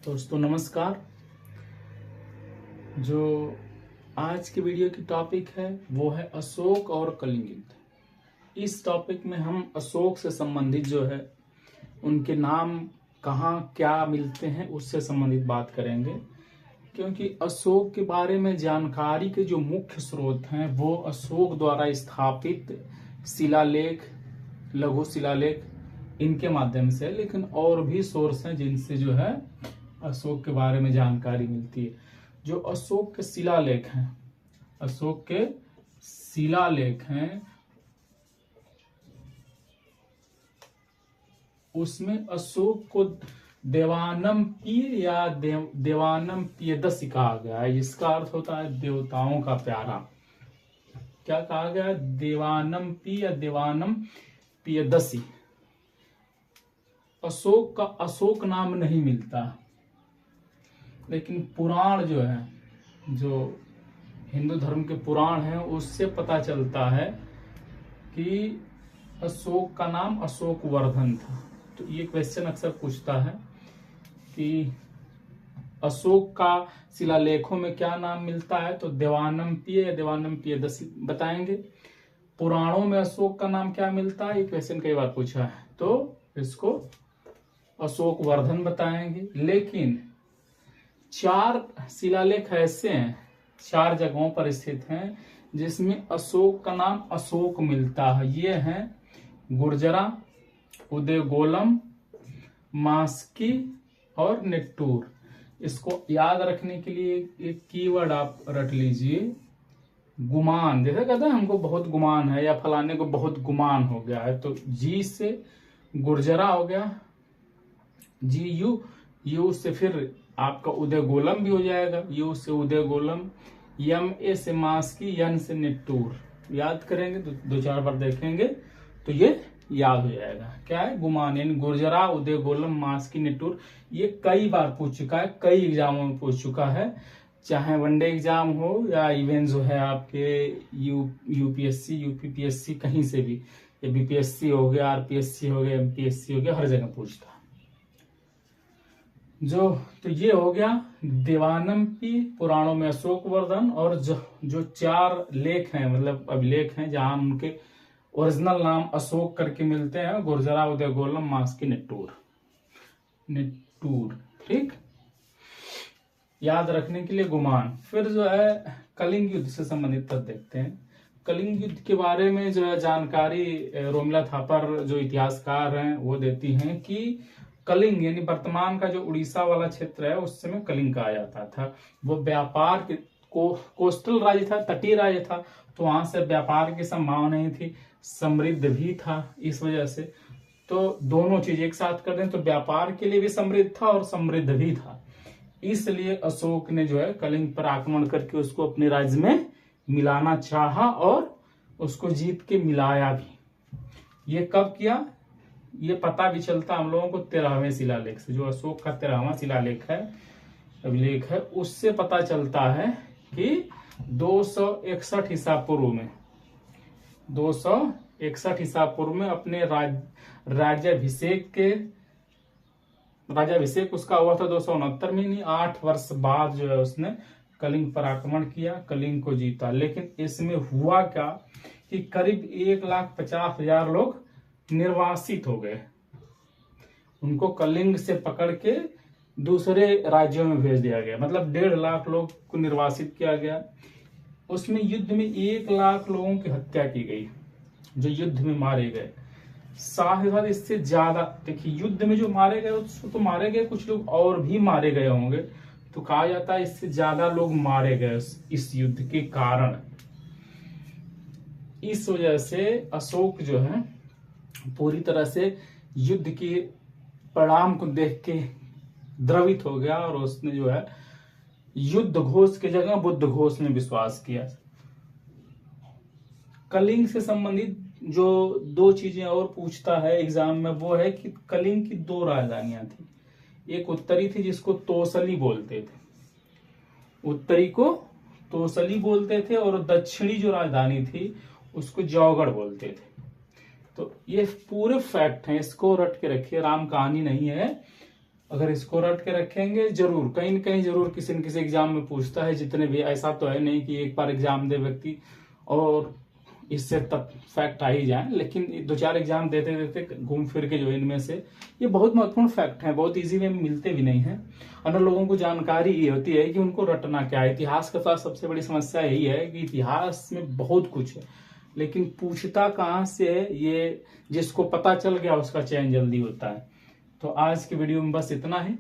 दोस्तों नमस्कार। जो आज की वीडियो की टॉपिक है वो है अशोक और कलिंग युद्ध। इस टॉपिक में हम अशोक से संबंधित जो है उनके नाम कहाँ क्या मिलते हैं उससे संबंधित बात करेंगे, क्योंकि अशोक के बारे में जानकारी के जो मुख्य स्रोत हैं वो अशोक द्वारा स्थापित शिलालेख, लघु शिलालेख इनके माध्यम से, लेकिन और भी सोर्स हैं जिनसे जो है अशोक के बारे में जानकारी मिलती है। जो अशोक के शिलालेख हैं, अशोक के शिलालेख हैं, उसमें अशोक को देवानम पिय या देवानम पियदसी कहा गया है, जिसका अर्थ होता है देवताओं का प्यारा। क्या कहा गया है? देवानम पी या देवानम पियदसी। अशोक का अशोक नाम नहीं मिलता, लेकिन पुराण जो है, जो हिंदू धर्म के पुराण हैं, उससे पता चलता है कि अशोक का नाम अशोक वर्धन था। तो ये क्वेश्चन अक्सर पूछता है कि अशोक का शिलालेखों में क्या नाम मिलता है, तो देवानम पिय या देवानम पियदसी बताएंगे। पुराणों में अशोक का नाम क्या मिलता है, ये क्वेश्चन कई बार पूछा है, तो इसको अशोक वर्धन बताएंगे। लेकिन 4 शिलालेख ऐसे हैं, 4 जगहों पर स्थित हैं जिसमें अशोक का नाम अशोक मिलता है। ये हैं गुर्जरा, उदयगोलम, मास्की और नेट्टूर। इसको याद रखने के लिए एक कीवर्ड आप रट लीजिए, गुमान। जैसे कहते हैं हमको बहुत गुमान है या फलाने को बहुत गुमान हो गया है, तो जी से गुर्जरा हो गया, जी यू से फिर आपका उदयगोलम भी हो जाएगा, यू से उदयगोलम, यम ए से मास्की, यन से नेट्टूर। याद करेंगे तो 2-4 बार देखेंगे तो ये याद हो जाएगा। क्या है? गुमान, यानी गुर्जरा, उदयगोलम, मास्की, नेट्टूर। ये कई बार पूछ चुका है, कई एग्जामों में पूछ चुका है, चाहे वनडे एग्जाम हो या इवन जो है आपके यूपीएससी, यूपीपीएससी, कहीं से भी, या बीपीएससी हो गया, आरपीएससी हो गया, एमपीएससी हो गया, हर जगह पूछता है। तो ये हो गया देवानम पी, पुराणों में अशोक वर्धन, और जो 4 लेख हैं, मतलब अभिलेख हैं जहां उनके ओरिजिनल नाम अशोक करके मिलते हैं, गुर्जरा, उदयगोलम, मास्की, नेट्टूर। ठीक, याद रखने के लिए गुमान। फिर जो है कलिंग युद्ध से संबंधित तथ्य देखते हैं। कलिंग युद्ध के बारे में जो है जानकारी रोमिला थापर जो इतिहासकार हैं वो देती हैं कि कलिंग यानी वर्तमान का जो उड़ीसा वाला क्षेत्र है उस समय कलिंग कहा जाता था। वो व्यापार कोस्टल राज्य था, तटीय राज्य था, तो वहां से व्यापार की संभावना नहीं थी, समृद्ध भी था। इस वजह से तो दोनों चीज एक साथ कर दें तो व्यापार के लिए भी समृद्ध था और समृद्ध भी था। इसलिए अशोक ने जो है कलिंग पर आक्रमण करके उसको अपने राज्य में मिलाना चाहा और उसको जीत के मिलाया भी। ये कब किया, ये पता भी चलता हम लोगों को 13वें शिलालेख से। जो अशोक का 13वां शिलालेख है, अभिलेख है, उससे पता चलता है कि 261 ईसा पूर्व में, 261 ईसा पूर्व में अपने राज्याभिषेक उसका हुआ था 269 में, नहीं 8 वर्ष बाद जो है उसने कलिंग पर आक्रमण किया, कलिंग को जीता। लेकिन इसमें हुआ क्या कि करीब 1,50,000 लोग निर्वासित हो गए। उनको कलिंग से पकड़ के दूसरे राज्यों में भेज दिया गया, मतलब 1.5 लाख लोग को निर्वासित किया गया। उसमें युद्ध में 1 लाख लोगों की हत्या की गई जो युद्ध में मारे गए। साथ ही साथ इससे ज्यादा, देखिए युद्ध में जो मारे गए तो मारे गए, कुछ लोग और भी मारे गए होंगे, तो कहा जाता है इससे ज्यादा लोग मारे गए इस युद्ध के कारण। इस वजह से अशोक जो है पूरी तरह से युद्ध के परिणाम को देख के द्रवित हो गया और उसने जो है युद्ध घोष की जगह बुद्ध घोष में विश्वास किया। कलिंग से संबंधित जो 2 चीजें और पूछता है एग्जाम में, वो है कि कलिंग की 2 राजधानियां थी। एक उत्तरी थी जिसको तोसली बोलते थे, उत्तरी को तोसली बोलते थे, और दक्षिणी जो राजधानी थी उसको जौगढ़ बोलते थे। तो ये पूरे फैक्ट हैं, इसको रट के रखिए, राम कहानी नहीं है। अगर इसको रट के रखेंगे, जरूर कहीं न कहीं जरूर किसी न किसी एग्जाम में पूछता है। जितने भी, ऐसा तो है नहीं कि एक बार एग्जाम दे व्यक्ति और इससे तक फैक्ट आ ही जाए, लेकिन 2-4 एग्जाम देते देते घूम फिर के जो इनमें से ये बहुत महत्वपूर्ण फैक्ट है, बहुत इजी वे में मिलते भी नहीं है। अन्य लोगों को जानकारी ये होती है कि उनको रटना क्या है। इतिहास के साथ सबसे बड़ी समस्या यही है कि इतिहास में बहुत कुछ है, लेकिन पूछता कहाँ से है, ये जिसको पता चल गया उसका चयन जल्दी होता है। तो आज की वीडियो में बस इतना ही,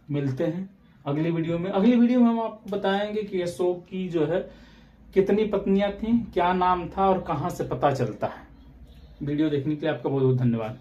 मिलते हैं अगली वीडियो में। अगली वीडियो में हम आपको बताएंगे कि अशोक की जो है कितनी पत्नियां थी, क्या नाम था और कहां से पता चलता है। वीडियो देखने के लिए आपका बहुत बहुत धन्यवाद।